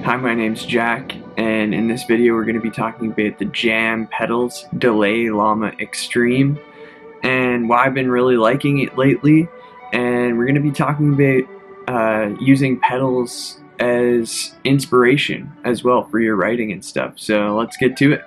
Hi, my name's Jack, and in this video we're going to be talking about the Jam Pedals Delay Llama Extreme and why I've been really liking it lately. And we're going to be talking about using pedals as inspiration as well for your writing and stuff. So let's get to it.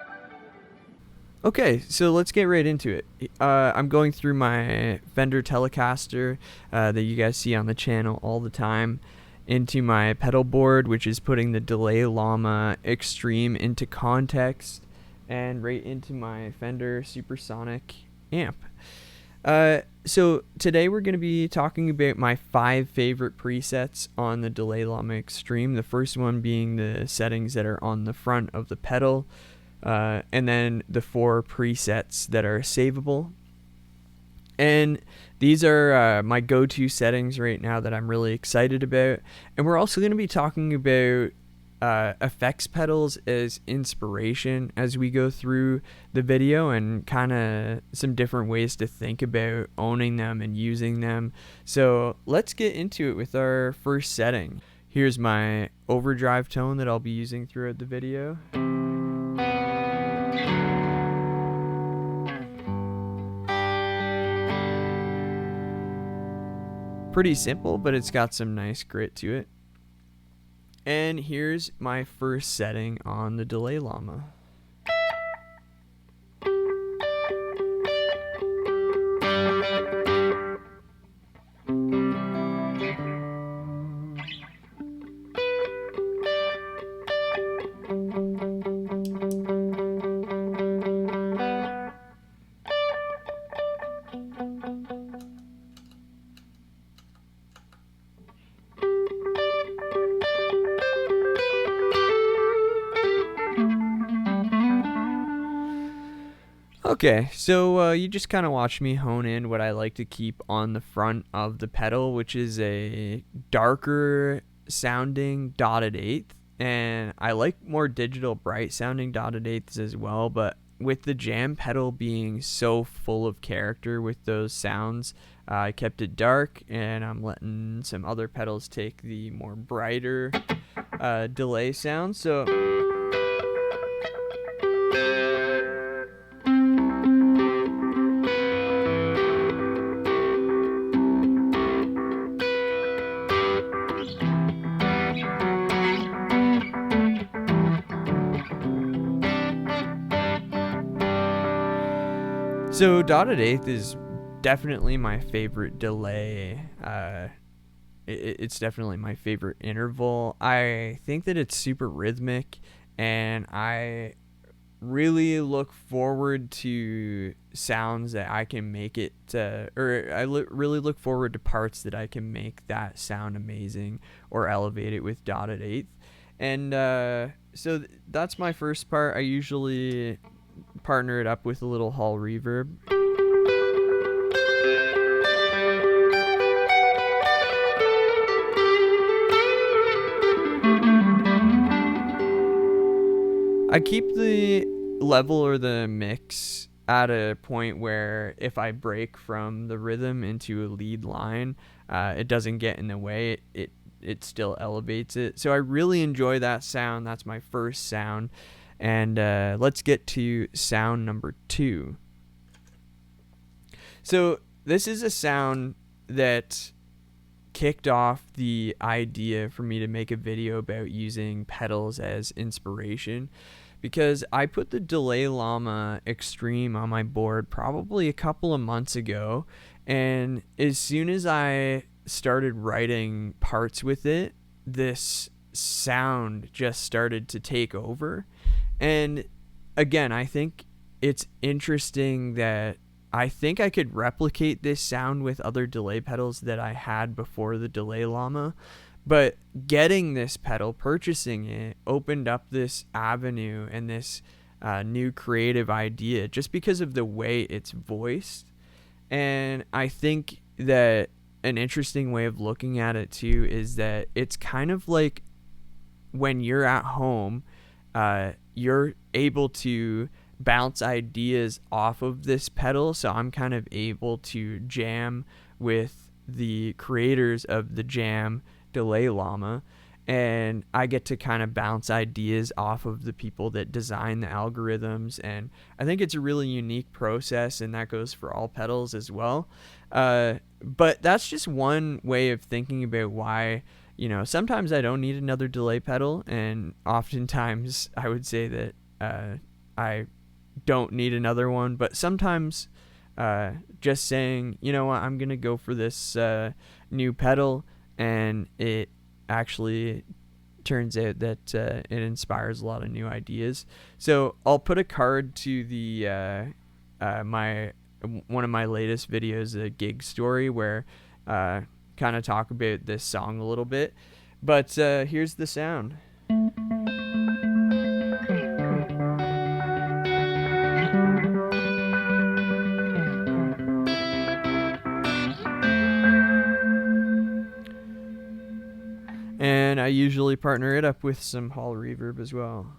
Okay, so let's get right into it. I'm going through my Fender Telecaster that you guys see on the channel all the time into my pedal board, which is putting the Delay Llama Extreme into context, and right into my Fender Supersonic amp. So today we're going to be talking about my 5 favorite presets on the Delay Llama Extreme. The first one being the settings that are on the front of the pedal. And then the 4 presets that are savable. And these are my go-to settings right now that I'm really excited about. And we're also going to be talking about effects pedals as inspiration as we go through the video, and kind of some different ways to think about owning them and using them. So let's get into it with our first setting. Here's my overdrive tone that I'll be using throughout the video. Pretty simple, but it's got some nice grit to it. And here's my first setting on the Delay Llama. Okay, so you just kind of watch me hone in what I like to keep on the front of the pedal, which is a darker sounding dotted eighth. And I like more digital bright sounding dotted eighths as well, but with the Jam pedal being so full of character with those sounds, I kept it dark, and I'm letting some other pedals take the more brighter delay sound. So dotted eighth is definitely my favorite delay. It's definitely my favorite interval. I think that it's super rhythmic, and I really look forward to sounds that I can make it, really look forward to parts that I can make that sound amazing or elevate it with dotted eighth. And that's my first part. I usually partner it up with a little hall reverb. I keep the level or the mix at a point where if I break from the rhythm into a lead line, it doesn't get in the way. It still elevates it. So I really enjoy that sound. That's my first sound. And let's get to sound number 2. So this is a sound that kicked off the idea for me to make a video about using pedals as inspiration, because I put the Delay Llama Extreme on my board probably a couple of months ago, and as soon as I started writing parts with it, this sound just started to take over. And again, I think it's interesting that I think I could replicate this sound with other delay pedals that I had before the Delay Llama, but getting this pedal, purchasing it, opened up this avenue and this new creative idea just because of the way it's voiced. And I think that an interesting way of looking at it too is that it's kind of like when you're at home, you're able to bounce ideas off of this pedal. So I'm kind of able to jam with the creators of the Jam Delay Llama. and I get to kind of bounce ideas off of the people that design the algorithms. And I think it's a really unique process, and that goes for all pedals as well. But that's just one way of thinking about why, sometimes I don't need another delay pedal, and oftentimes I would say that I don't need another one. But sometimes just saying, what, I'm gonna go for this new pedal, and it actually turns out that it inspires a lot of new ideas. So I'll put a card to the my one of my latest videos, a gig story, where kind of talk about this song a little bit. But here's the sound. And I usually partner it up with some hall reverb as well.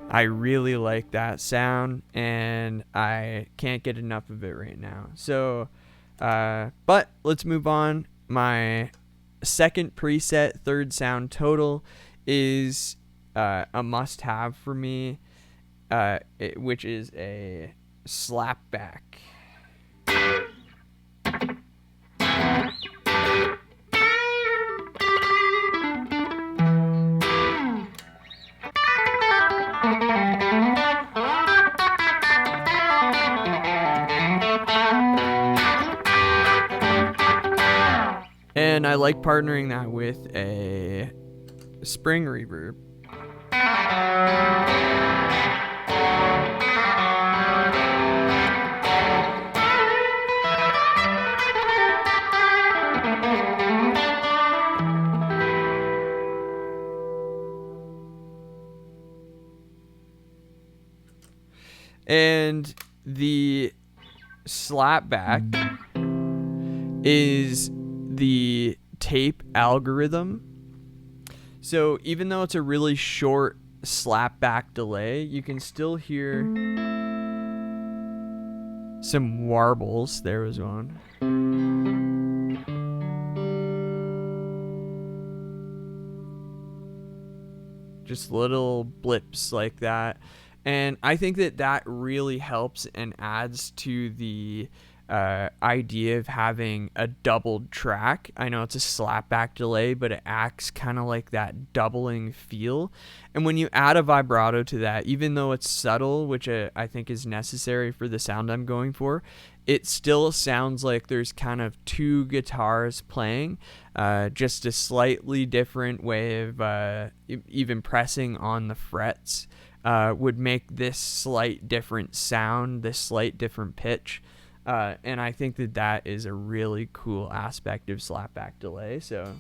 I really like that sound, and I can't get enough of it right now. So, but let's move on. My second preset, third sound total, is a must-have for me, which is a slapback. And I like partnering that with a spring reverb. And the slapback is the tape algorithm. So even though it's a really short slapback delay, you can still hear some warbles. There was one. Just little blips like that. And I think that really helps and adds to the idea of having a doubled track. I know it's a slapback delay, but it acts kind of like that doubling feel. And when you add a vibrato to that, even though it's subtle, which I think is necessary for the sound I'm going for, it still sounds like there's kind of two guitars playing, just a slightly different way of even pressing on the frets would make this slight different sound, this slight different pitch. And I think that is a really cool aspect of slapback delay. So.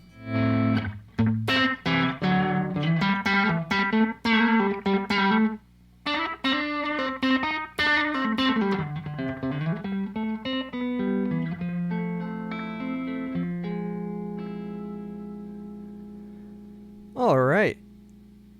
All right.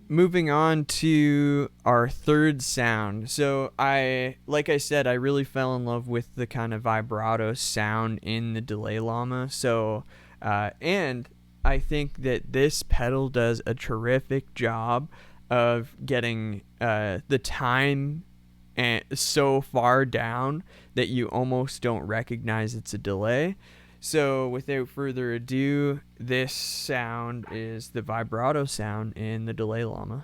Moving on to our third sound. So like I said, I really fell in love with the kind of vibrato sound in the delay llama. So, and I think that this pedal does a terrific job of getting the time so far down that you almost don't recognize it's a delay. So without further ado, this sound is the vibrato sound in the delay llama.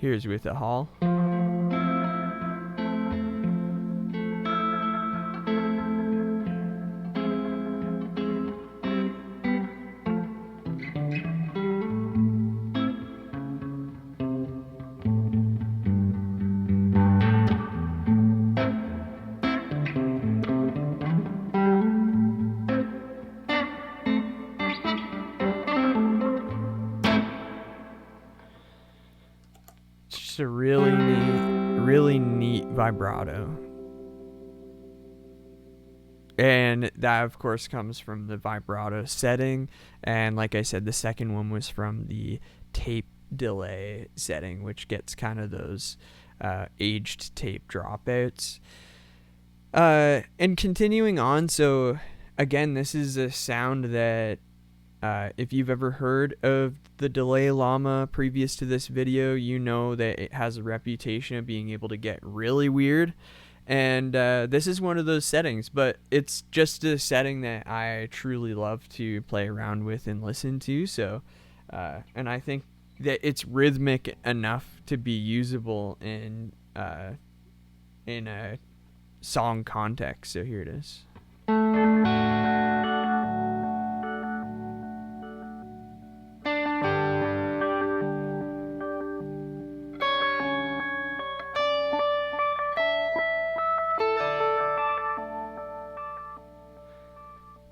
Here's with a hall. It's just a really neat vibrato. And that, of course, comes from the vibrato setting. And like I said, the second one was from the tape delay setting, which gets kind of those aged tape dropouts. And continuing on, so again, this is a sound that if you've ever heard of the delay llama previous to this video, you know that it has a reputation of being able to get really weird. And this is one of those settings, but it's just a setting that I truly love to play around with and listen to. So, and I think that it's rhythmic enough to be usable in a song context. So here it is.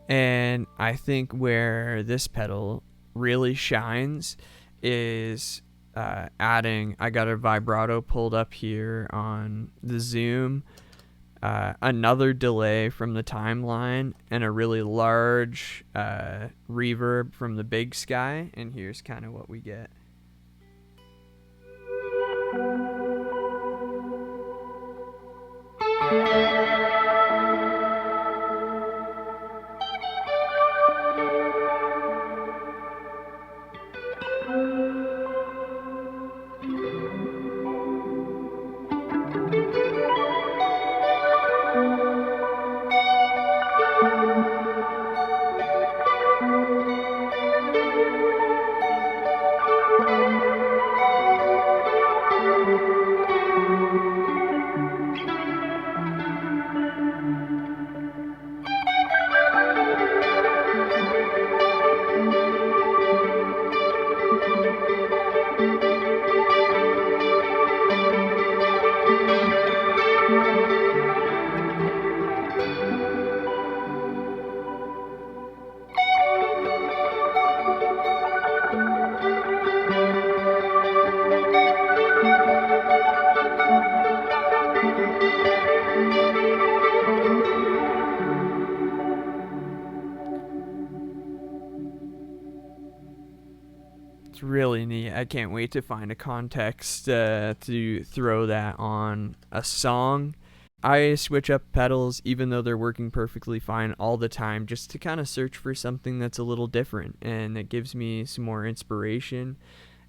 And I think where this pedal really shines is adding, I got a vibrato pulled up here on the zoom, another delay from the timeline, and a really large reverb from the big sky. And here's kind of what we get. It's really neat. I can't wait to find a context to throw that on a song. I switch up pedals even though they're working perfectly fine all the time, just to kind of search for something that's a little different and that gives me some more inspiration.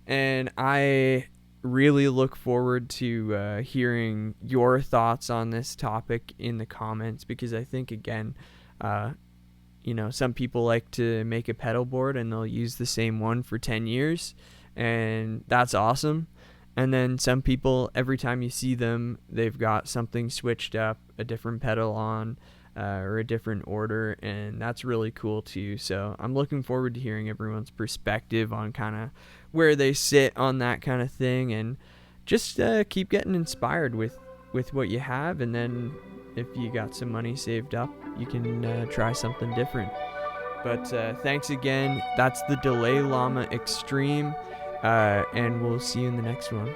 And I really look forward to hearing your thoughts on this topic in the comments, because I think, again, some people like to make a pedal board and they'll use the same one for 10 years, and that's awesome. And then some people, every time you see them, they've got something switched up, a different pedal on, or a different order, and that's really cool too. So I'm looking forward to hearing everyone's perspective on kind of where they sit on that kind of thing, and just keep getting inspired with what you have. And then if you got some money saved up, you can try something different. But thanks again. That's the Delay Llama Extreme, and we'll see you in the next one.